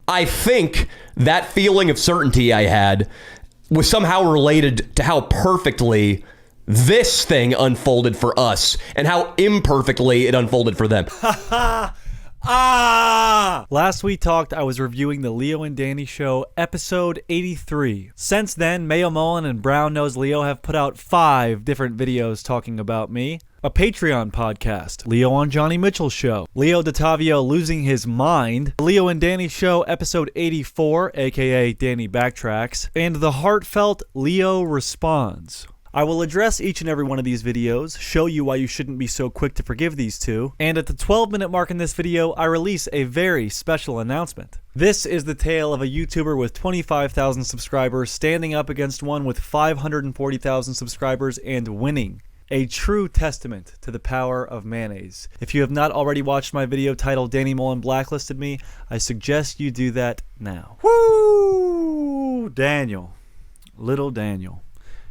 I think that feeling of certainty I had was somehow related to how perfectly this thing unfolded for us and how imperfectly it unfolded for them. Last we talked, I was reviewing the Leo and Danny Show, episode 83. Since then, Mayo Mullen and Brown Nose Leo have put out 5 different videos talking about me. A Patreon podcast, Leo on Johnny Mitchell's show, Leo Dottavio losing his mind, Leo and Danny Show, episode 84, aka Danny Backtracks, and the heartfelt Leo Responds. I will address each and every one of these videos, show you why you shouldn't be so quick to forgive these two, and at the 12-minute mark in this video, I release a very special announcement. This is the tale of a YouTuber with 25,000 subscribers standing up against one with 540,000 subscribers and winning. A true testament to the power of mayonnaise. If you have not already watched my video titled Danny Mullen Blacklisted Me, I suggest you do that now. Woo! Daniel. Little Daniel.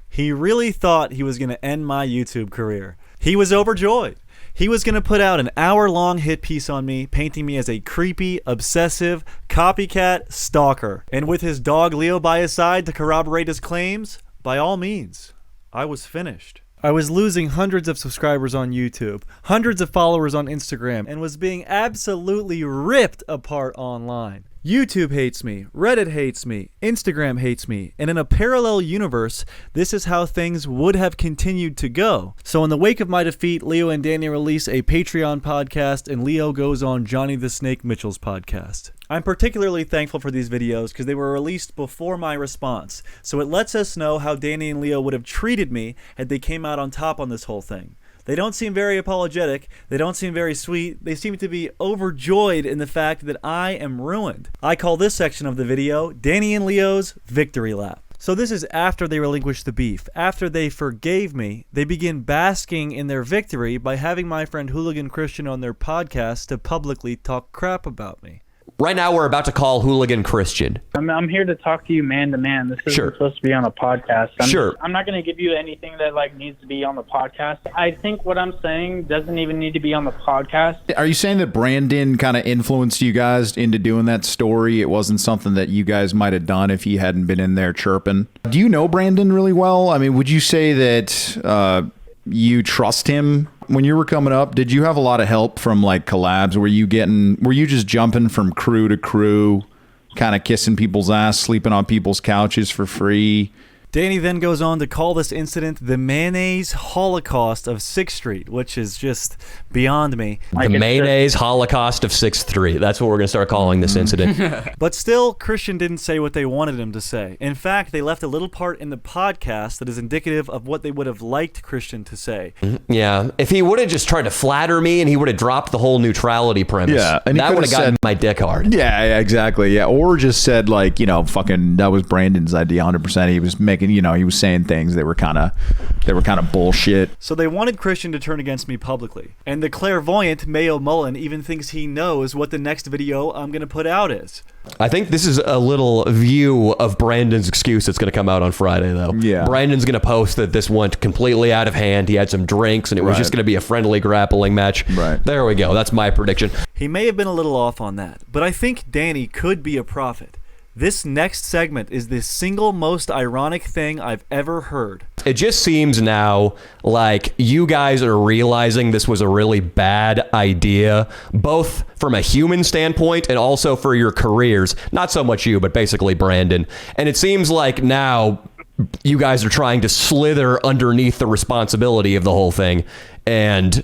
He really thought he was going to end my YouTube career. He was overjoyed. He was going to put out an hour-long hit piece on me, painting me as a creepy, obsessive, copycat stalker. And with his dog Leo by his side to corroborate his claims, by all means, I was finished. I was losing hundreds of subscribers on YouTube, hundreds of followers on Instagram, and was being absolutely ripped apart online. YouTube hates me, Reddit hates me, Instagram hates me, and in a parallel universe, this is how things would have continued to go. So in the wake of my defeat, Leo and Danny release a Patreon podcast, and Leo goes on Johnny the Snake Mitchell's podcast. I'm particularly thankful for these videos because they were released before my response, so it lets us know how Danny and Leo would have treated me had they came out on top on this whole thing. They don't seem very apologetic, they don't seem very sweet, they seem to be overjoyed in the fact that I am ruined. I call this section of the video Danny and Leo's Victory Lap. So this is after they relinquish the beef. After they forgave me, they begin basking in their victory by having my friend Hooligan Christian on their podcast to publicly talk crap about me. Right now, we're about to call Hooligan Christian. I'm here to talk to you man to man. This isn't supposed to be on a podcast. I'm not going to give you anything that needs to be on the podcast. I think what I'm saying doesn't even need to be on the podcast. Are you saying that Brandon kind of influenced you guys into doing that story? It wasn't something that you guys might have done if he hadn't been in there chirping. Do you know Brandon really well? I mean, would you say that you trust him? When you were coming up, did you have a lot of help from collabs? Were you just jumping from crew to crew, kind of kissing people's ass, sleeping on people's couches for free? Danny then goes on to call this incident the mayonnaise holocaust of 6th Street, which is just beyond me. The mayonnaise holocaust of 6th Street. That's what we're going to start calling this incident. But still, Christian didn't say what they wanted him to say. In fact, they left a little part in the podcast that is indicative of what they would have liked Christian to say. Yeah. If he would have just tried to flatter me and he would have dropped the whole neutrality premise, and that would have gotten my dick hard. Yeah, exactly. Yeah. Or just said fucking that was Brandon's idea 100%. He was making, he was saying things that were kind of bullshit. So they wanted Christian to turn against me publicly. And the clairvoyant Mayo Mullen even thinks he knows what the next video I'm going to put out is. I think this is a little view of Brandon's excuse that's going to come out on Friday, though. Yeah. Brandon's going to post that this went completely out of hand. He had some drinks, and it was just going to be a friendly grappling match. Right. There we go. That's my prediction. He may have been a little off on that, but I think Danny could be a prophet. This next segment is the single most ironic thing I've ever heard. It just seems now like you guys are realizing this was a really bad idea, both from a human standpoint and also for your careers. Not so much you, but basically Brandon. And it seems like now you guys are trying to slither underneath the responsibility of the whole thing and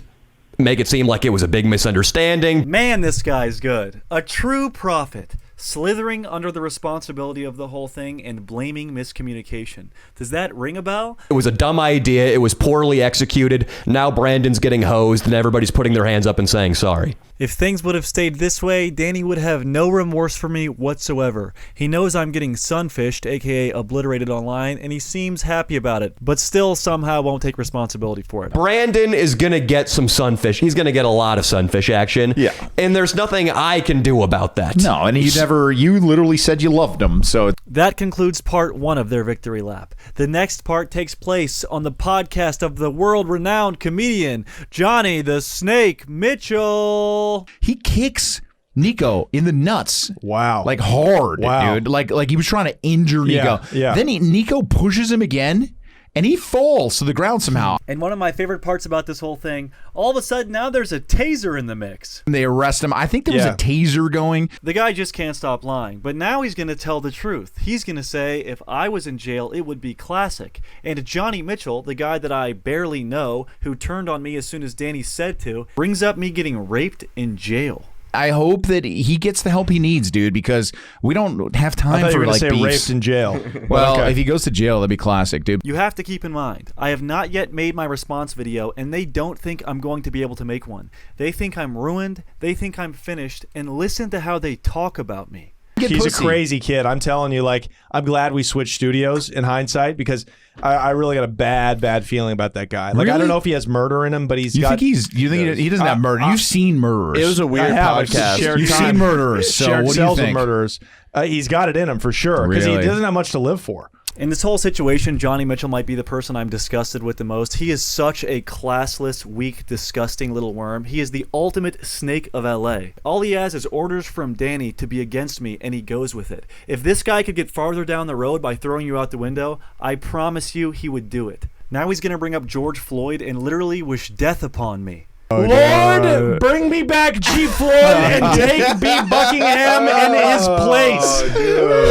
make it seem like it was a big misunderstanding. Man, this guy's good. A true prophet. Slithering under the responsibility of the whole thing and blaming miscommunication. Does that ring a bell? It was a dumb idea. It was poorly executed. Now Brandon's getting hosed and everybody's putting their hands up and saying sorry. If things would have stayed this way, Danny would have no remorse for me whatsoever. He knows I'm getting sunfished, aka obliterated online, and he seems happy about it, but still somehow won't take responsibility for it. Brandon is going to get some sunfish. He's going to get a lot of sunfish action. Yeah. And there's nothing I can do about that. No, and you literally said you loved him, so. That concludes part 1 of their victory lap. The next part takes place on the podcast of the world-renowned comedian, Johnny the Snake Mitchell. He kicks Nico in the nuts. Wow. Like hard, dude. Like he was trying to injure Nico. Yeah. Then Nico pushes him again, and he falls to the ground somehow. And one of my favorite parts about this whole thing, all of a sudden now there's a taser in the mix. And they arrest him. I think there was a taser going. The guy just can't stop lying. But now he's going to tell the truth. He's going to say, if I was in jail, it would be classic. And Johnny Mitchell, the guy that I barely know, who turned on me as soon as Danny said to, brings up me getting raped in jail. I hope that he gets the help he needs, dude, because we don't have time for like beefs. Raped in jail. Well, if he goes to jail, that'd be classic, dude. You have to keep in mind, I have not yet made my response video, and they don't think I'm going to be able to make one. They think I'm ruined, they think I'm finished, and listen to how they talk about me. He's a crazy kid. I'm telling you, like, I'm glad we switched studios in hindsight, because I really got a bad feeling about that guy. Like, I don't know if he has murder in him, but he's got... You think he doesn't have murder? You've seen murderers. It was a weird podcast. You've seen murderers, so shared what do you cells with think? murderers. He's got it in him for sure, because he doesn't have much to live for. In this whole situation, Johnny Mitchell might be the person I'm disgusted with the most. He is such a classless, weak, disgusting little worm. He is the ultimate snake of LA. All he has is orders from Danny to be against me, and he goes with it. If this guy could get farther down the road by throwing you out the window, I promise you he would do it. Now he's going to bring up George Floyd and literally wish death upon me. Lord, bring me back G. Floyd and take B. Buckingham in his place.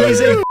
He's a...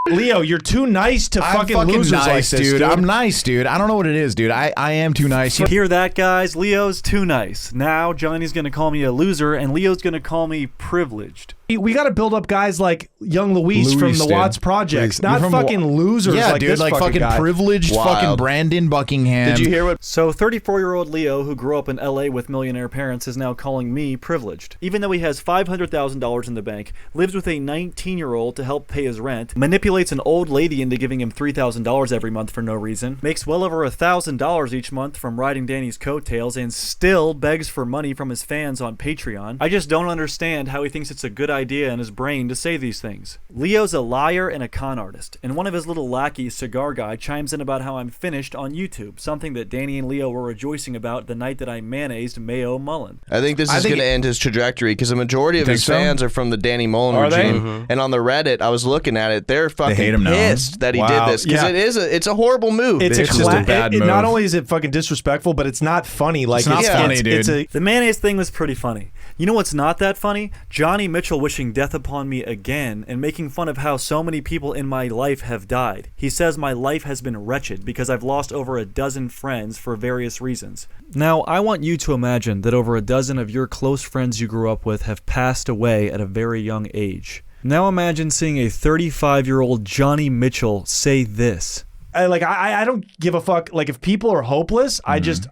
Leo, you're too nice to fucking losers nice, like this, dude. I'm nice, dude. I don't know what it is, dude. I am too nice. Hear that, guys? Leo's too nice. Now Johnny's going to call me a loser, and Leo's going to call me privileged. We got to build up guys like young Luis from the dude. Watts Projects, You're not from fucking losers yeah, like dude, this like fucking guy. privileged fucking Brandon Buckingham. Did you hear what? So 34-year-old Leo, who grew up in LA with millionaire parents, is now calling me privileged. Even though he has $500,000 in the bank, lives with a 19-year-old to help pay his rent, manipulates an old lady into giving him $3,000 every month for no reason, makes well over $1,000 each month from riding Danny's coattails, and still begs for money from his fans on Patreon. I just don't understand how he thinks it's a good idea in his brain to say these things. Leo's a liar and a con artist, and one of his little lackeys, Cigar Guy, chimes in about how I'm finished on YouTube, something that Danny and Leo were rejoicing about the night that I mayonnaised Mayo Mullen. I think this is going to end his trajectory, because the majority of his fans are from the Danny Mullen regime. And on the Reddit, I was looking at it, they're fucking pissed that he did this, because it's a horrible move. It's just a bad move. Not only is it fucking disrespectful, but it's not funny. Like, it's not funny, dude. The mayonnaise thing was pretty funny. You know what's not that funny? Johnny Mitchell wishing death upon me again and making fun of how so many people in my life have died. He says my life has been wretched because I've lost over a dozen friends for various reasons. Now, I want you to imagine that over a dozen of your close friends you grew up with have passed away at a very young age. Now imagine seeing a 35-year-old Johnny Mitchell say this. I don't give a fuck. Like, if people are hopeless, I just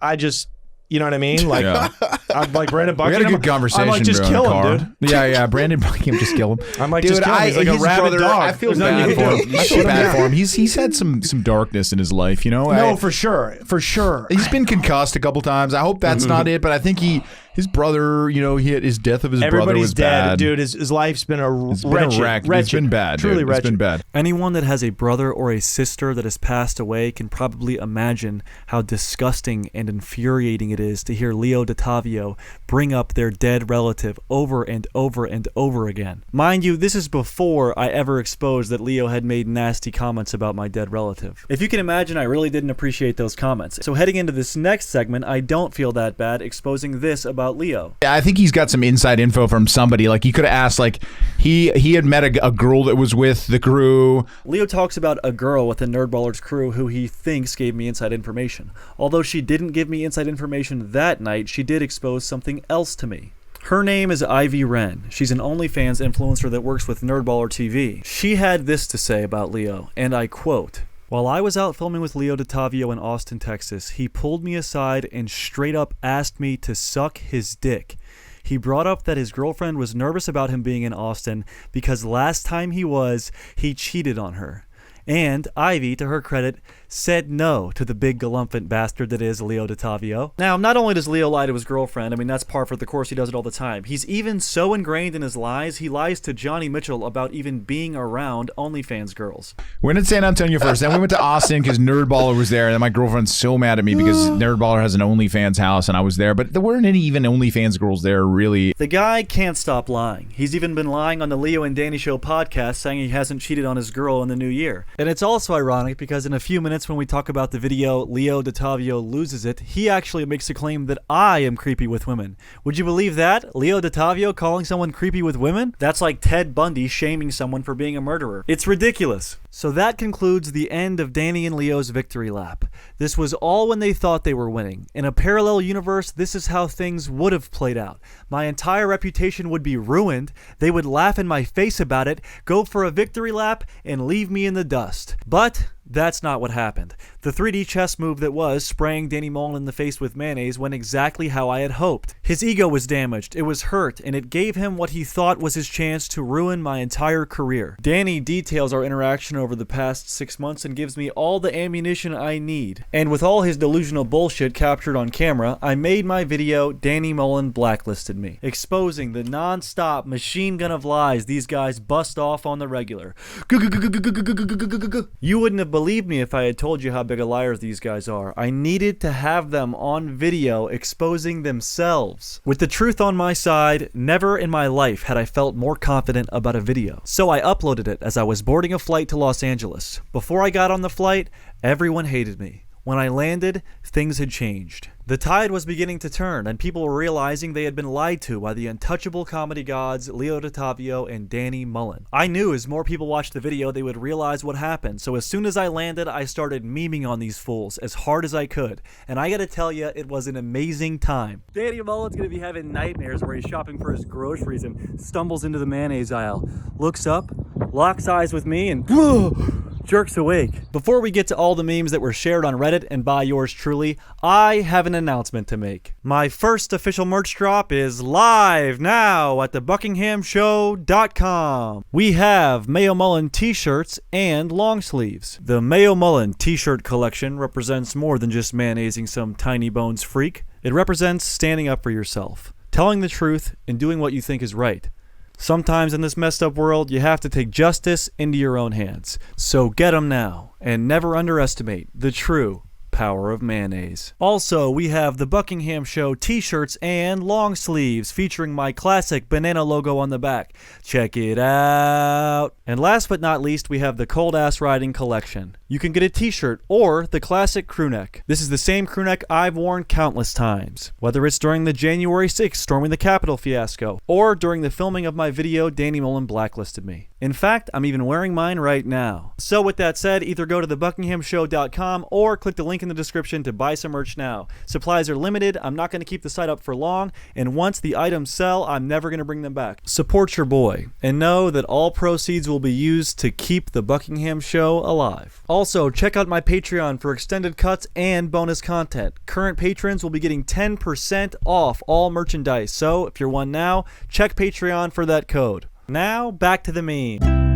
you know what I mean? Like, I'm like Brandon Buckingham. We had a good conversation, I'm like, just bro, kill him, dude. Yeah, Brandon Buckingham, just kill him. I'm like, dude, just kill him. He's like a rabid dog. I feel bad for him. I feel bad for him. He's had some darkness in his life, you know? No, for sure. He's been concussed a couple times. I hope that's not it, but I think his brother, you know, his death of his brother was dead, bad. dude. His life's been a wretched. It's been bad, Truly dude. wretched. It's been bad. Anyone that has a brother or a sister that has passed away can probably imagine how disgusting and infuriating it is to hear Leo Dottavio bring up their dead relative over and over and over again. Mind you, this is before I ever exposed that Leo had made nasty comments about my dead relative. If you can imagine, I really didn't appreciate those comments. So heading into this next segment, I don't feel that bad exposing this about Leo. Yeah, I think he's got some inside info from somebody. Like, he could have asked, like, he had met a girl that was with the crew. Leo talks about a girl with the Nerdballers crew who he thinks gave me inside information. Although she didn't give me inside information that night, she did expose something else to me. Her name is Ivy Wren. She's an OnlyFans influencer that works with Nerdballer TV. She had this to say about Leo, and I quote, "While I was out filming with Leo Dottavio in Austin, Texas, he pulled me aside and straight up asked me to suck his dick. He brought up that his girlfriend was nervous about him being in Austin because last time he cheated on her. And Ivy, to her credit, said no to the big galumphant bastard that is Leo Dottavio. Now, not only does Leo lie to his girlfriend, I mean, that's par for the course, he does it all the time. He's even so ingrained in his lies, he lies to Johnny Mitchell about even being around OnlyFans girls. We went to San Antonio first, then we went to Austin because Nerdballer was there, and then my girlfriend's so mad at me because Nerdballer has an OnlyFans house, and I was there, but there weren't any even OnlyFans girls there, really. The guy can't stop lying. He's even been lying on the Leo and Danny Show podcast, saying he hasn't cheated on his girl in the new year. And it's also ironic because in a few minutes when we talk about the video Leo Dottavio loses it, he actually makes a claim that I am creepy with women. Would you believe that? Leo Dottavio calling someone creepy with women? That's like Ted Bundy shaming someone for being a murderer. It's ridiculous. So that concludes the end of Danny and Leo's victory lap. This was all when they thought they were winning. In a parallel universe, this is how things would have played out. My entire reputation would be ruined. They would laugh in my face about it, go for a victory lap, and leave me in the dust. But that's not what happened. The 3D chess move that was spraying Danny Mullen in the face with mayonnaise went exactly how I had hoped. His ego was damaged, it was hurt, and it gave him what he thought was his chance to ruin my entire career. Danny details our interaction over the past 6 months and gives me all the ammunition I need. And with all his delusional bullshit captured on camera, I made my video Danny Mullen Blacklisted Me, exposing the non-stop machine gun of lies these guys bust off on the regular. You wouldn't have believed me if I had told you how big a liars these guys are. I needed to have them on video exposing themselves. With the truth on my side, never in my life had I felt more confident about a video. So I uploaded it as I was boarding a flight to Los Angeles. Before I got on the flight, everyone hated me. When I landed, things had changed. The tide was beginning to turn, and people were realizing they had been lied to by the untouchable comedy gods Leo Dottavio and Danny Mullen. I knew as more people watched the video, they would realize what happened, so as soon as I landed, I started memeing on these fools as hard as I could. And I gotta tell you, it was an amazing time. Danny Mullen's gonna be having nightmares where he's shopping for his groceries and stumbles into the mayonnaise aisle, looks up, locks eyes with me, and jerks awake. Before we get to all the memes that were shared on Reddit and by yours truly, I have an announcement to make. My first official merch drop is live now at the BuckinghamShow.com. We have Mayo Mullen t-shirts and long sleeves. The Mayo Mullen t-shirt collection represents more than just mayonnaising some tiny bones freak. It represents standing up for yourself, telling the truth, and doing what you think is right. Sometimes in this messed up world, you have to take justice into your own hands. So get them now, and never underestimate the true power of mayonnaise. Also, we have the Buckingham Show t-shirts and long sleeves featuring my classic banana logo on the back. Check it out. And last but not least, we have the Cold Ass Riding collection. You can get a t-shirt or the classic crew neck. This is the same crew neck I've worn countless times, whether it's during the January 6th storming the Capitol fiasco or during the filming of my video Danny Mullen Blacklisted Me. In fact, I'm even wearing mine right now. So with that said, either go to thebuckinghamshow.com or click the link in the description to buy some merch now. Supplies are limited, I'm not going to keep the site up for long, and once the items sell, I'm never going to bring them back. Support your boy, and know that all proceeds will be used to keep the Buckingham Show alive. Also, check out my Patreon for extended cuts and bonus content. Current patrons will be getting 10% off all merchandise, so if you're one now, check Patreon for that code. Now, back to the meme.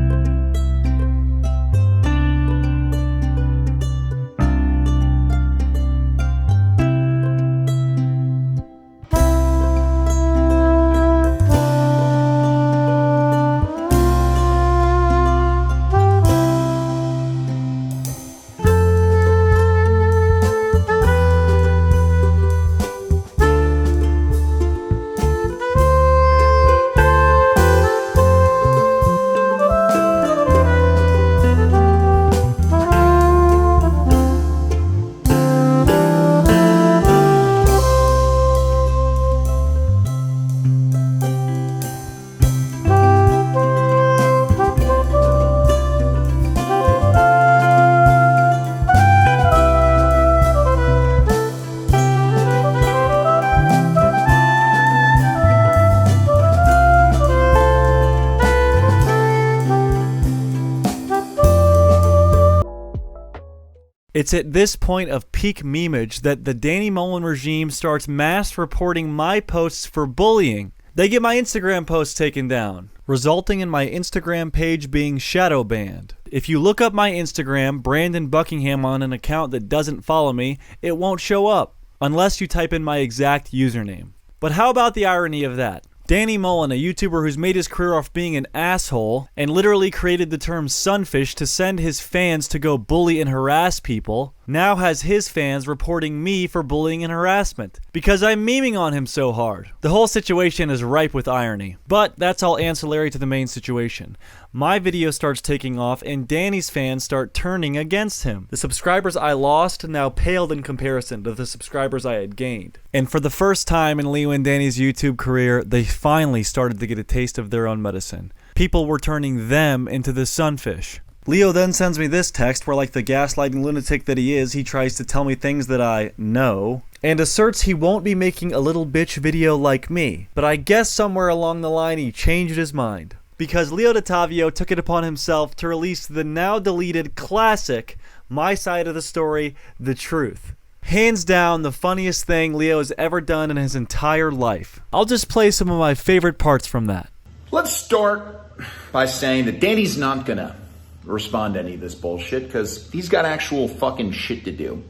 It's at this point of peak memeage that the Danny Mullen regime starts mass reporting my posts for bullying. They get my Instagram posts taken down, resulting in my Instagram page being shadow banned. If you look up my Instagram, Brandon Buckingham, on an account that doesn't follow me, it won't show up, unless you type in my exact username. But how about the irony of that? Danny Mullen, a YouTuber who's made his career off being an asshole and literally created the term sunfish to send his fans to go bully and harass people, now has his fans reporting me for bullying and harassment because I'm memeing on him so hard. The whole situation is ripe with irony, but that's all ancillary to the main situation. My video starts taking off and Danny's fans start turning against him. The subscribers I lost now paled in comparison to the subscribers I had gained. And for the first time in Leo and Danny's YouTube career, they finally started to get a taste of their own medicine. People were turning them into the sunfish. Leo then sends me this text where, like the gaslighting lunatic that he is, he tries to tell me things that I know, and asserts he won't be making a little bitch video like me. But I guess somewhere along the line he changed his mind, because Leo Dottavio took it upon himself to release the now deleted classic My Side of the Story, The Truth. Hands down the funniest thing Leo has ever done in his entire life. I'll just play some of my favorite parts from that. Let's start by saying that Danny's not gonna respond to any of this bullshit because he's got actual fucking shit to do.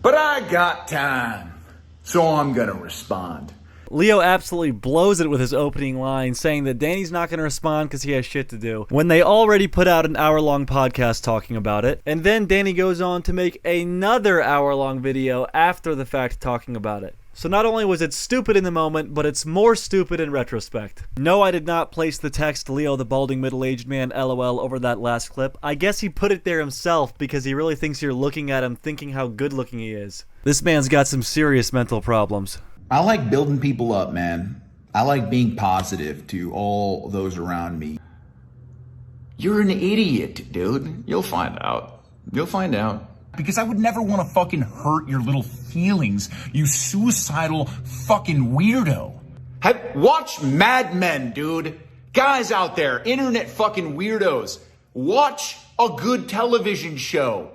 But I got time, so I'm gonna respond. Leo absolutely blows it with his opening line, saying that Danny's not going to respond because he has shit to do, when they already put out an hour-long podcast talking about it. And then Danny goes on to make another hour-long video after the fact talking about it. So not only was it stupid in the moment, but it's more stupid in retrospect. No, I did not place the text Leo the balding middle-aged man LOL over that last clip. I guess he put it there himself because he really thinks you're looking at him thinking how good-looking he is. This man's got some serious mental problems. I like building people up, man. I like being positive to all those around me. You're an idiot, dude. You'll find out. You'll find out. Because I would never want to fucking hurt your little feelings, you suicidal fucking weirdo. Watch Mad Men, dude. Guys out there, internet fucking weirdos. Watch a good television show.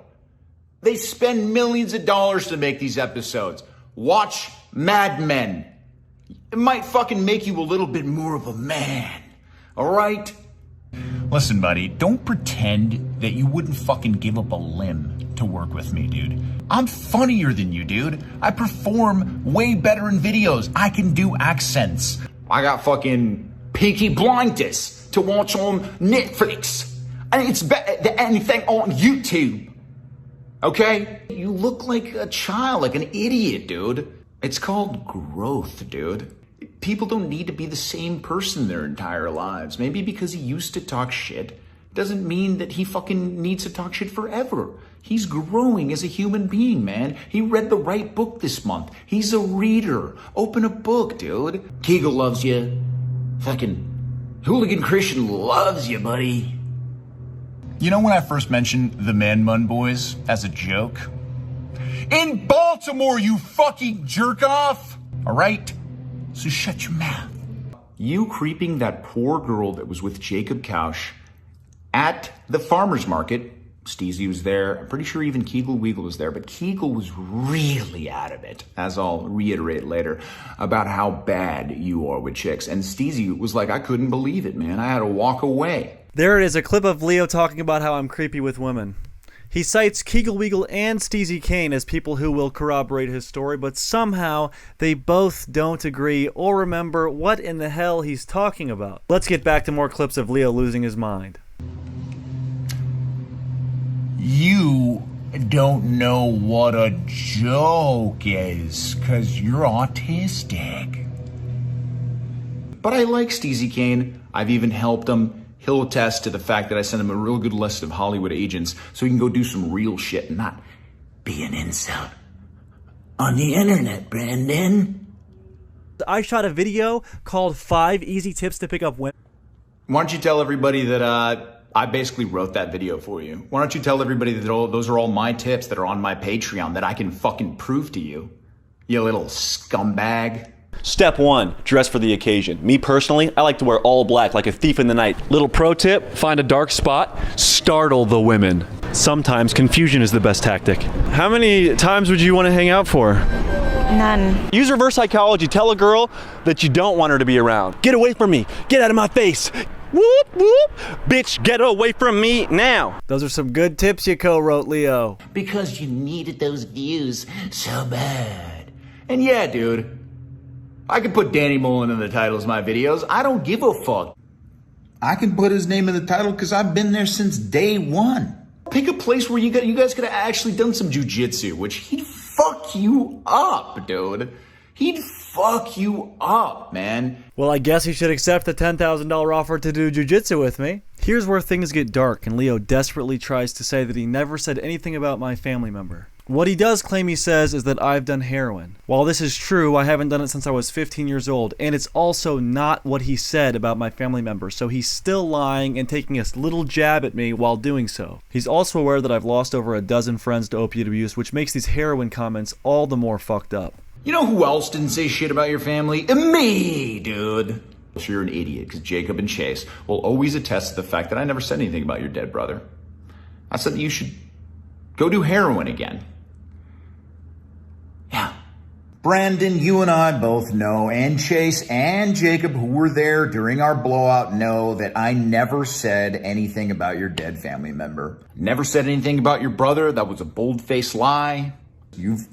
They spend millions of dollars to make these episodes. Watch Mad Men. It might fucking make you a little bit more of a man. All right? Listen, buddy, don't pretend that you wouldn't fucking give up a limb to work with me, dude. I'm funnier than you, dude. I perform way better in videos. I can do accents. I got fucking Peaky Blinders to watch on Netflix. And it's better than anything on YouTube. Okay? You look like a child, like an idiot, dude. It's called growth, dude. People don't need to be the same person their entire lives. Maybe because he used to talk shit doesn't mean that he fucking needs to talk shit forever. He's growing as a human being, man. He read the right book this month. He's a reader. Open a book, dude. Kegel loves you. Fucking Hooligan Christian loves you, buddy. You know when I first mentioned the Man Bun Boys as a joke? In Baltimore, you fucking jerk off! Alright? So shut your mouth. You creeping that poor girl that was with Jacob Kausch at the farmer's market. Steezy was there. I'm pretty sure even Kegel Weagle was there, but Kegel was really adamant, as I'll reiterate later, about how bad you are with chicks. And Steezy was like, I couldn't believe it, man. I had to walk away. There it is, a clip of Leo talking about how I'm creepy with women. He cites Kegel Weagle and Steezy Kane as people who will corroborate his story, but somehow they both don't agree or remember what in the hell he's talking about. Let's get back to more clips of Leo losing his mind. You don't know what a joke is because you're autistic. But I like Steezy Kane. I've even helped him. He'll attest to the fact that I sent him a real good list of Hollywood agents so he can go do some real shit and not be an incel on the internet, Brandon. I shot a video called 5 Easy Tips to Pick Up Women. Why don't you tell everybody that I basically wrote that video for you? Why don't you tell everybody that those are all my tips that are on my Patreon that I can fucking prove to you, you little scumbag? Step 1, dress for the occasion. Me personally, I like to wear all black like a thief in the night. Little pro tip, find a dark spot, startle the women. Sometimes confusion is the best tactic. How many times would you want to hang out for? None. Use reverse psychology. Tell a girl that you don't want her to be around. Get away from me. Get out of my face. Whoop, whoop. Bitch, get away from me now. Those are some good tips you co-wrote, Leo. Because you needed those views so bad. And yeah, dude, I could put Danny Mullen in the titles of my videos. I don't give a fuck. I can put his name in the title because I've been there since day one. Pick a place where you guys could have actually done some jujitsu, which he'd fuck you up, dude. He'd fuck you up, man. Well, I guess he should accept the $10,000 offer to do jujitsu with me. Here's where things get dark, and Leo desperately tries to say that he never said anything about my family member. What he does claim he says is that I've done heroin. While this is true, I haven't done it since I was 15 years old, and it's also not what he said about my family member, so he's still lying and taking a little jab at me while doing so. He's also aware that I've lost over a dozen friends to opiate abuse, which makes these heroin comments all the more fucked up. You know who else didn't say shit about your family? Me, dude. So you're an idiot, because Jacob and Chase will always attest to the fact that I never said anything about your dead brother. I said that you should go do heroin again. Yeah. Brandon, you and I both know, and Chase and Jacob, who were there during our blowout, know that I never said anything about your dead family member. Never said anything about your brother. That was a bold-faced lie. You've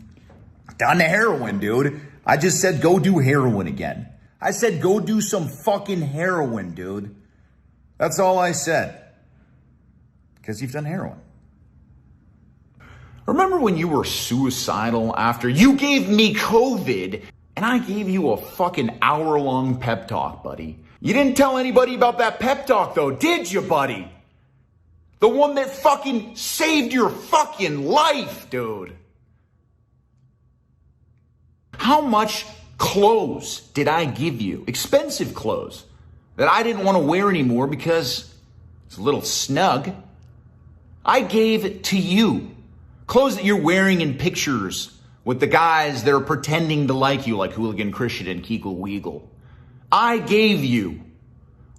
done heroin, dude. I just said go do heroin again. I said go do some fucking heroin, dude. That's all I said. Because you've done heroin. Remember when you were suicidal after you gave me COVID and I gave you a fucking hour-long pep talk, buddy? You didn't tell anybody about that pep talk, though, did you, buddy? The one that fucking saved your fucking life, dude. How much clothes did I give you? Expensive clothes that I didn't want to wear anymore because it's a little snug. I gave it to you. Clothes that you're wearing in pictures with the guys that are pretending to like you, like Hooligan Christian and Keegle Weagle. I gave you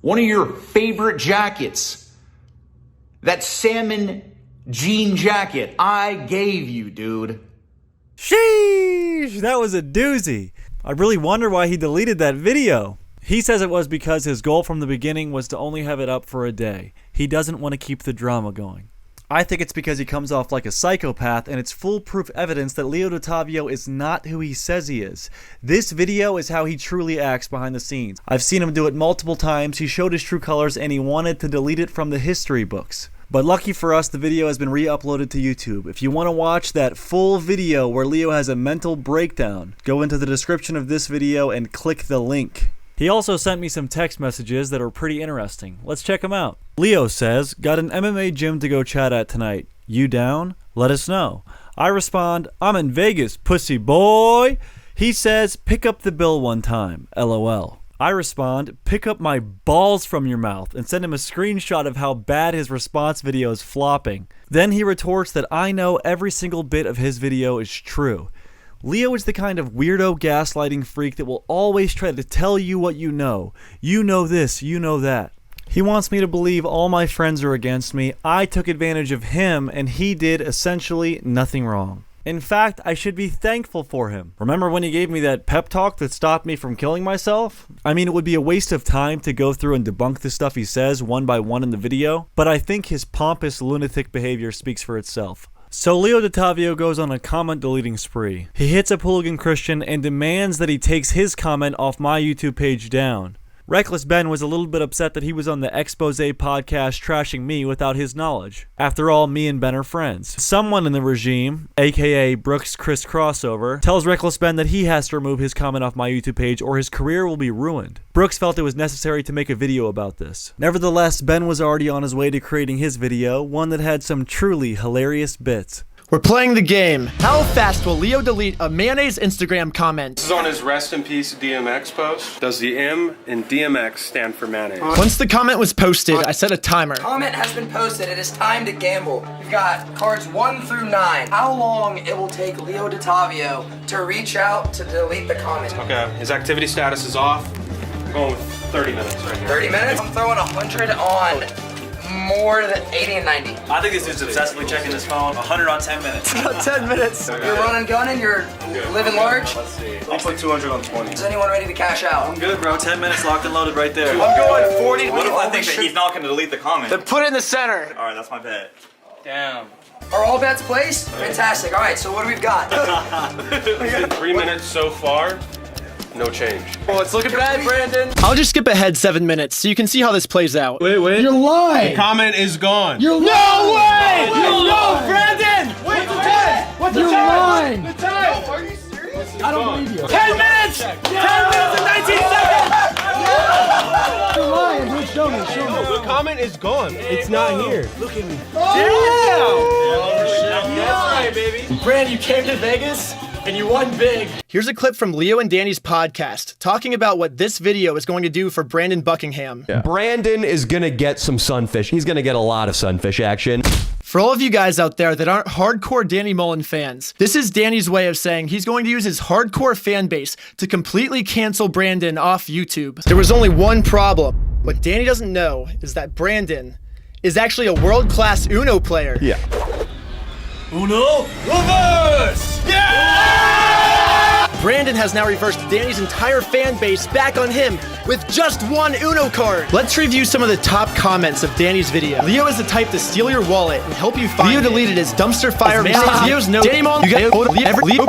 one of your favorite jackets. That salmon jean jacket. I gave you, dude. Sheesh, that was a doozy. I really wonder why he deleted that video. He says it was because his goal from the beginning was to only have it up for a day. He doesn't want to keep the drama going. I think it's because he comes off like a psychopath, and it's foolproof evidence that Leo Dottavio is not who he says he is. This video is how he truly acts behind the scenes. I've seen him do it multiple times. He showed his true colors, and he wanted to delete it from the history books. But lucky for us, the video has been re-uploaded to YouTube. If you want to watch that full video where Leo has a mental breakdown, go into the description of this video and click the link. He also sent me some text messages that are pretty interesting. Let's check them out. Leo says, got an MMA gym to go chat at tonight. You down? Let us know. I respond, I'm in Vegas, pussy boy. He says, pick up the bill one time, LOL. I respond, pick up my balls from your mouth, and send him a screenshot of how bad his response video is flopping. Then he retorts that I know every single bit of his video is true. Leo is the kind of weirdo gaslighting freak that will always try to tell you what you know. You know this, you know that. He wants me to believe all my friends are against me. I took advantage of him, and he did essentially nothing wrong. In fact, I should be thankful for him. Remember when he gave me that pep talk that stopped me from killing myself? I mean, it would be a waste of time to go through and debunk the stuff he says one by one in the video, but I think his pompous lunatic behavior speaks for itself. So Leo Dottavio goes on a comment deleting spree. He hits up Hooligan Christian and demands that he takes his comment off my YouTube page down. Reckless Ben was a little bit upset that he was on the Expose podcast trashing me without his knowledge. After all, me and Ben are friends. Someone in the regime, aka Brooks Chris Crossover, tells Reckless Ben that he has to remove his comment off my YouTube page or his career will be ruined. Brooks felt it was necessary to make a video about this. Nevertheless, Ben was already on his way to creating his video, one that had some truly hilarious bits. We're playing the game. How fast will Leo delete a mayonnaise Instagram comment? This is on his rest in peace DMX post. Does the M in DMX stand for mayonnaise? Once the comment was posted, I set a timer. Comment has been posted. It is time to gamble. We've got cards 1 through 9. How long it will take Leo Dottavio to reach out to delete the comment? Okay, his activity status is off. I'm going with 30 minutes right here. 30 minutes? I'm throwing 100 on more than 80 and 90. I think this dude's obsessively checking his phone. 100 on 10 minutes. 10 minutes. You're running, gunning, you're living large. Let's see. I'll put 200 on 20. Is anyone ready to cash out? I'm good, bro. 10 minutes locked and loaded right there. I'm going 40. What if I think that he's not going to delete the comment? Then put it in the center. All right, that's my bet. Damn. Are all bets placed? Fantastic. All right, so what do we've got? It's been 3 minutes so far. No change. Well, it's looking bad, Brandon. I'll just skip ahead 7 minutes so you can see how this plays out. Wait. You're lying. The comment is gone. You're lying. No way! No, Brandon! Wait, what's the time? What's the time? The time. Are you serious? I don't believe you. 10 minutes! 10 minutes and 19 seconds! You're lying, dude. Show me. The comment is gone. It's not here. Look at me. That's right, baby. Brandon, you came to Vegas and you won big. Here's a clip from Leo and Danny's podcast talking about what this video is going to do for Brandon Buckingham. Yeah. Brandon is going to get some sunfish. He's going to get a lot of sunfish action. For all of you guys out there that aren't hardcore Danny Mullen fans, this is Danny's way of saying he's going to use his hardcore fan base to completely cancel Brandon off YouTube. There was only one problem. What Danny doesn't know is that Brandon is actually a world-class Uno player. Yeah. Uno reverse! Brandon has now reversed Danny's entire fan base back on him with just one Uno card. Let's review some of the top comments of Danny's video. Leo is the type to steal your wallet and help you find Leo deleted his dumpster fire. Leo's no Danny Mullen.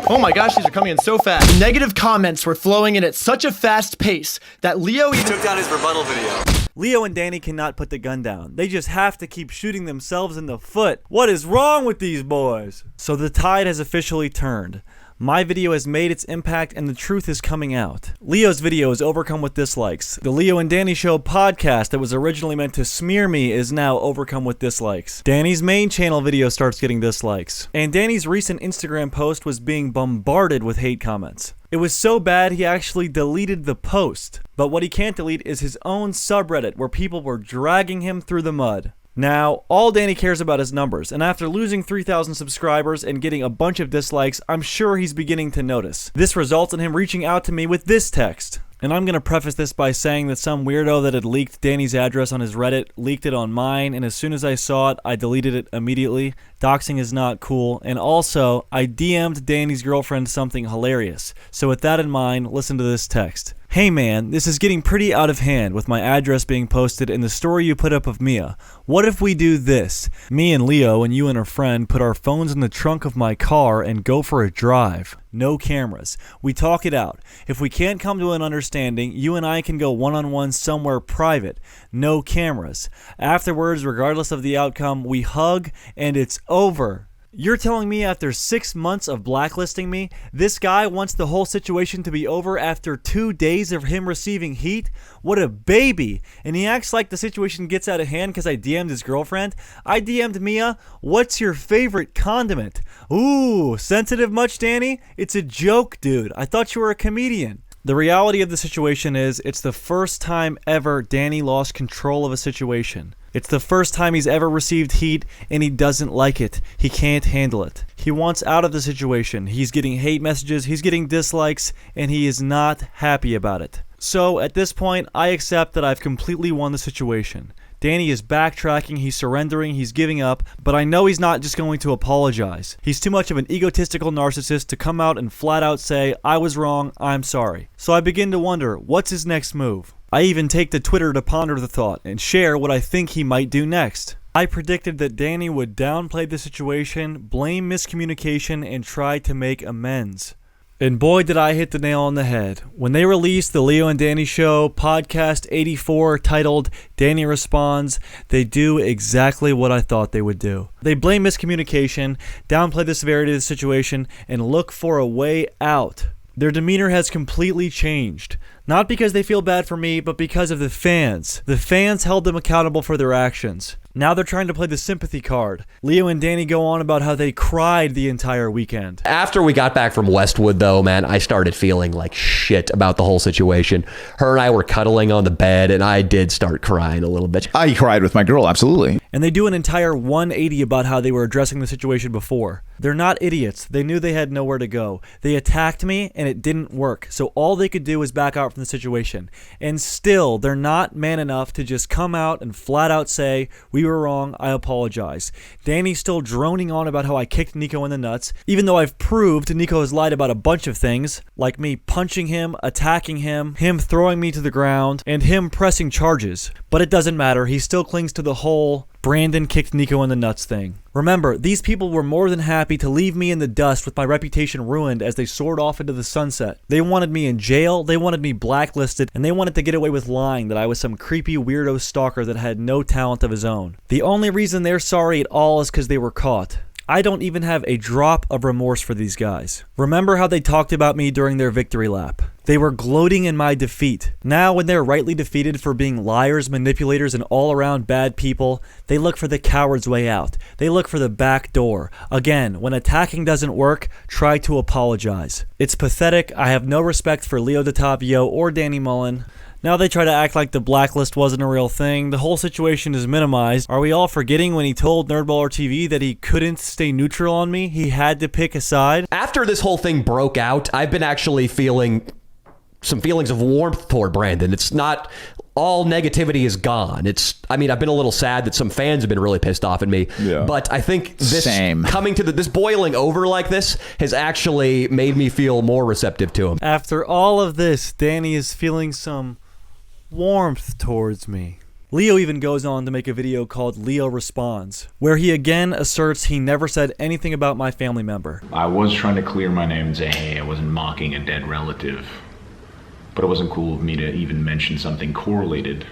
Oh my gosh, these are coming in so fast. The negative comments were flowing in at such a fast pace that Leo even Took down his rebuttal video. Leo and Danny cannot put the gun down. They just have to keep shooting themselves in the foot. What is wrong with these boys? So the tide has officially turned. My video has made its impact and the truth is coming out. Leo's video is overcome with dislikes. The Leo and Danny Show podcast that was originally meant to smear me is now overcome with dislikes. Danny's main channel video starts getting dislikes. And Danny's recent Instagram post was being bombarded with hate comments. It was so bad he actually deleted the post. But what he can't delete is his own subreddit where people were dragging him through the mud. Now, all Danny cares about is numbers, and after losing 3,000 subscribers and getting a bunch of dislikes, I'm sure he's beginning to notice. This results in him reaching out to me with this text. And I'm going to preface this by saying that some weirdo that had leaked Danny's address on his Reddit leaked it on mine, and as soon as I saw it, I deleted it immediately. Doxing is not cool, and also, I DM'd Danny's girlfriend something hilarious. So with that in mind, listen to this text. Hey man, this is getting pretty out of hand with my address being posted in the story you put up of Mia. What if we do this? Me and Leo and you and a friend put our phones in the trunk of my car and go for a drive. No cameras. We talk it out. If we can't come to an understanding, you and I can go one-on-one somewhere private. No cameras. Afterwards, regardless of the outcome, we hug and it's over. You're telling me after 6 months of blacklisting me, this guy wants the whole situation to be over after 2 days of him receiving heat? What a baby. And he acts like the situation gets out of hand because I DM'd his girlfriend. I DM'd Mia, what's your favorite condiment? Ooh, sensitive much, Danny? It's a joke, dude. I thought you were a comedian. The reality of the situation is, it's the first time ever Danny lost control of a situation. It's the first time he's ever received heat, and he doesn't like it. He can't handle it. He wants out of the situation. He's getting hate messages, he's getting dislikes, and he is not happy about it. So, at this point, I accept that I've completely won the situation. Danny is backtracking, he's surrendering, he's giving up, but I know he's not just going to apologize. He's too much of an egotistical narcissist to come out and flat out say, I was wrong, I'm sorry. So I begin to wonder, what's his next move? I even take to Twitter to ponder the thought and share what I think he might do next. I predicted that Danny would downplay the situation, blame miscommunication, and try to make amends. And boy, did I hit the nail on the head. When they released the Leo and Danny Show podcast 84 titled Danny Responds, they do exactly what I thought they would do. They blame miscommunication, downplay the severity of the situation, and look for a way out. Their demeanor has completely changed. Not because they feel bad for me, but because of the fans. The fans held them accountable for their actions. Now they're trying to play the sympathy card. Leo and Danny go on about how they cried the entire weekend. After we got back from Westwood, though, man, I started feeling like shit about the whole situation. Her and I were cuddling on the bed, and I did start crying a little bit. I cried with my girl, absolutely. And they do an entire 180 about how they were addressing the situation before. They're not idiots. They knew they had nowhere to go. They attacked me, and it didn't work. So all they could do was back out from in the situation. And still, they're not man enough to just come out and flat out say, we were wrong, I apologize. Danny's still droning on about how I kicked Nico in the nuts, even though I've proved Nico has lied about a bunch of things, like me punching him, attacking him throwing me to the ground, and him pressing charges. But it doesn't matter, he still clings to the whole Brandon kicked Nico in the nuts thing. Remember, these people were more than happy to leave me in the dust with my reputation ruined as they soared off into the sunset. They wanted me in jail, they wanted me blacklisted, and they wanted to get away with lying that I was some creepy weirdo stalker that had no talent of his own. The only reason they're sorry at all is because they were caught. I don't even have a drop of remorse for these guys. Remember how they talked about me during their victory lap? They were gloating in my defeat. Now, when they're rightly defeated for being liars, manipulators, and all-around bad people, they look for the coward's way out. They look for the back door. Again, when attacking doesn't work, try to apologize. It's pathetic. I have no respect for Leo Dottavio or Danny Mullen. Now they try to act like the Blacklist wasn't a real thing. The whole situation is minimized. Are we all forgetting when he told Nerdballer TV that he couldn't stay neutral on me? He had to pick a side? After this whole thing broke out, I've been actually feeling some feelings of warmth toward Brandon. It's not all negativity is gone. I've been a little sad that some fans have been really pissed off at me. Yeah. But I think this coming to this boiling over like this has actually made me feel more receptive to him. After all of this, Danny is feeling some warmth towards me. Leo even goes on to make a video called Leo Responds, where he again asserts he never said anything about my family member. I was trying to clear my name and say, hey, I wasn't mocking a dead relative. But it wasn't cool of me to even mention something correlated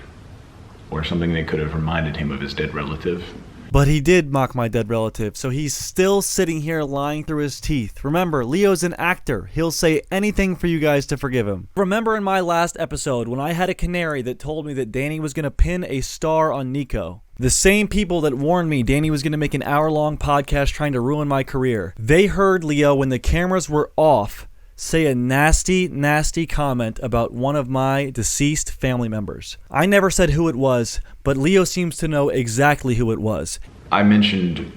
or something that could have reminded him of his dead relative. But he did mock my dead relative, so he's still sitting here lying through his teeth. Remember, Leo's an actor. He'll say anything for you guys to forgive him. Remember in my last episode when I had a canary that told me that Danny was going to pin a star on Nico? The same people that warned me Danny was going to make an hour-long podcast trying to ruin my career. They heard Leo, when the cameras were off, say a nasty, nasty comment about one of my deceased family members. I never said who it was, but Leo seems to know exactly who it was. I mentioned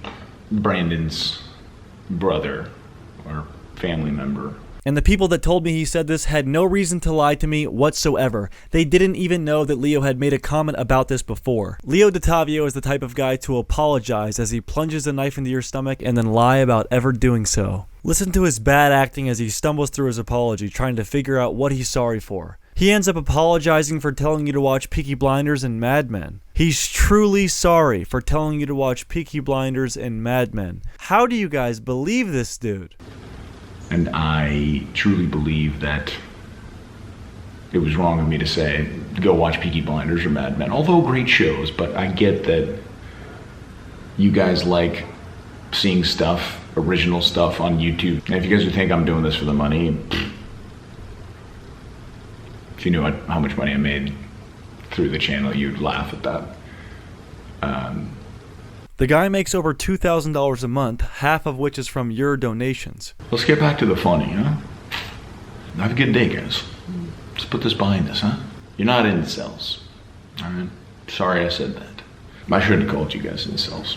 Brandon's brother or family member. And the people that told me he said this had no reason to lie to me whatsoever. They didn't even know that Leo had made a comment about this before. Leo Dottavio is the type of guy to apologize as he plunges a knife into your stomach and then lie about ever doing so. Listen to his bad acting as he stumbles through his apology, trying to figure out what he's sorry for. He ends up apologizing for telling you to watch Peaky Blinders and Mad Men. He's truly sorry for telling you to watch Peaky Blinders and Mad Men. How do you guys believe this dude? And I truly believe that it was wrong of me to say, go watch Peaky Blinders or Mad Men. Although great shows, but I get that you guys like seeing stuff, original stuff on YouTube. And if you guys would think I'm doing this for the money, if you knew how much money I made through the channel, you'd laugh at that. The guy makes over $2,000 a month, half of which is from your donations. Let's get back to the funny, huh? Have a good day, guys. Let's put this behind us, huh? You're not incels. All right? Sorry I said that. I shouldn't have called you guys incels.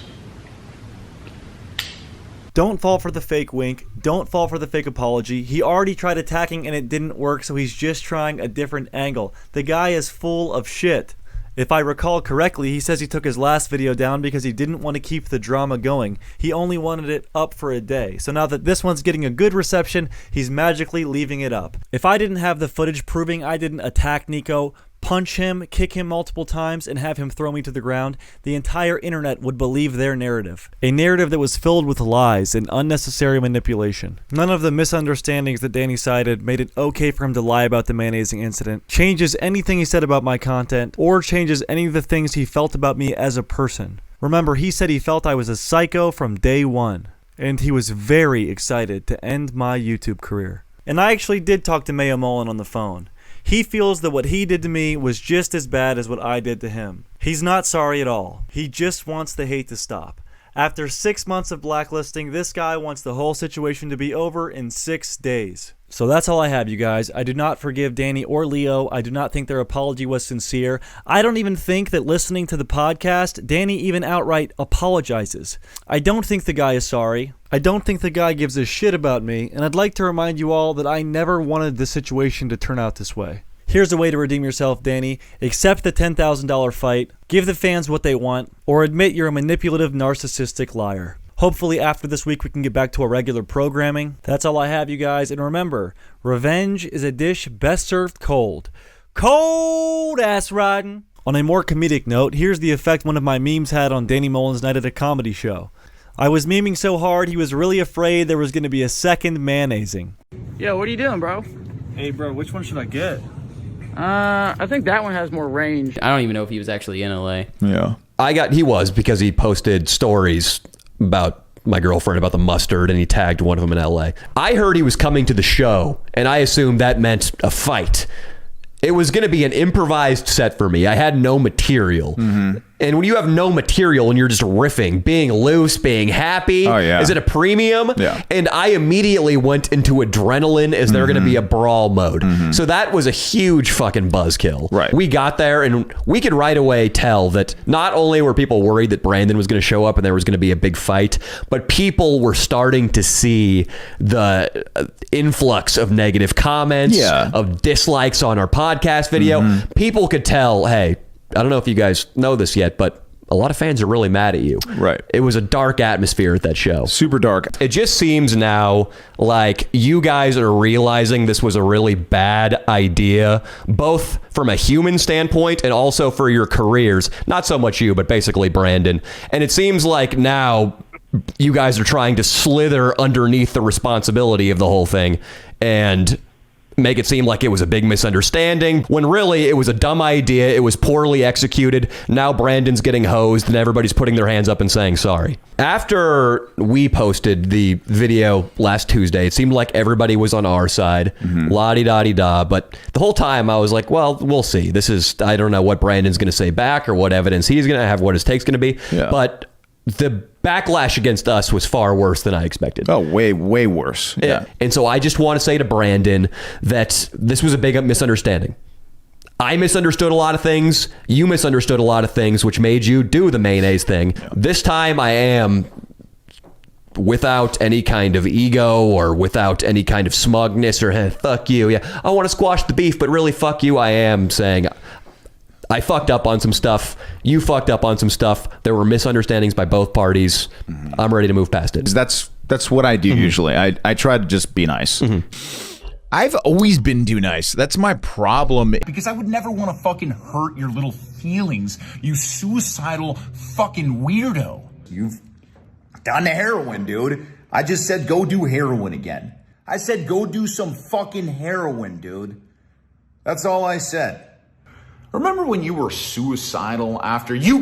Don't fall for the fake wink. Don't fall for the fake apology. He already tried attacking and it didn't work, so he's just trying a different angle. The guy is full of shit. If I recall correctly, he says he took his last video down because he didn't want to keep the drama going. He only wanted it up for a day. So now that this one's getting a good reception, he's magically leaving it up. If I didn't have the footage proving I didn't attack Nico, punch him, kick him multiple times, and have him throw me to the ground, the entire internet would believe their narrative. A narrative that was filled with lies and unnecessary manipulation. None of the misunderstandings that Danny cited made it okay for him to lie about the mayonnaising incident, changes anything he said about my content, or changes any of the things he felt about me as a person. Remember, he said he felt I was a psycho from day one, and he was very excited to end my YouTube career. And I actually did talk to Mayo Mullen on the phone. He feels that what he did to me was just as bad as what I did to him. He's not sorry at all. He just wants the hate to stop. After 6 months of blacklisting, this guy wants the whole situation to be over in 6 days. So that's all I have, you guys. I do not forgive Danny or Leo. I do not think their apology was sincere. I don't even think that listening to the podcast, Danny even outright apologizes. I don't think the guy is sorry. I don't think the guy gives a shit about me, and I'd like to remind you all that I never wanted this situation to turn out this way. Here's a way to redeem yourself, Danny. Accept the $10,000 fight, give the fans what they want, or admit you're a manipulative, narcissistic liar. Hopefully after this week we can get back to our regular programming. That's all I have, you guys. And remember, revenge is a dish best served cold. Cold ass riding. On a more comedic note, here's the effect one of my memes had on Danny Mullen's night at a comedy show. I was memeing so hard he was really afraid there was going to be a second mayonnaising. Yo, what are you doing, bro? Hey, bro, which one should I get? I think that one has more range. I don't even know if he was actually in LA. Yeah. He was, because he posted stories about my girlfriend about the mustard, and he tagged one of them in LA. I heard he was coming to the show, and I assumed that meant a fight. It was going to be an improvised set for me. I had no material. Mm-hmm. And when you have no material and you're just riffing, being loose, being happy, is it a premium? Yeah. And I immediately went into adrenaline as there going to be a brawl mode. Mm-hmm. So that was a huge fucking buzzkill. Right. We got there and we could right away tell that not only were people worried that Brandon was going to show up and there was going to be a big fight, but people were starting to see the influx of negative comments, of dislikes on our podcast video. Mm-hmm. People could tell, hey, I don't know if you guys know this yet, but a lot of fans are really mad at you. Right. It was a dark atmosphere at that show. Super dark. It just seems now like you guys are realizing this was a really bad idea, both from a human standpoint and also for your careers. Not so much you, but basically Brandon. And it seems like now you guys are trying to slither underneath the responsibility of the whole thing and make it seem like it was a big misunderstanding, when really it was a dumb idea. It was poorly executed. Now Brandon's getting hosed and everybody's putting their hands up and saying sorry. After we posted the video last Tuesday, it seemed like everybody was on our side. La-di-da-di-da. But the whole time I was like, well, we'll see. I don't know what Brandon's going to say back or what evidence he's going to have, what his take's going to be. Yeah. But the backlash against us was far worse than I expected. Oh, way worse. Yeah. And so I just want to say to Brandon that this was a big misunderstanding. I misunderstood a lot of things. You misunderstood a lot of things, which made you do the mayonnaise thing. Yeah. This time I am, without any kind of ego or without any kind of smugness or, hey, fuck you. Yeah, I want to squash the beef, but really, fuck you. I am saying, I fucked up on some stuff. You fucked up on some stuff. There were misunderstandings by both parties. Mm-hmm. I'm ready to move past it. That's what I do usually. I try to just be nice. I've always been too nice. That's my problem. Because I would never want to fucking hurt your little feelings, you suicidal fucking weirdo. You've done heroin, dude. I just said go do heroin again. I said go do some fucking heroin, dude. That's all I said. Remember when you were suicidal after you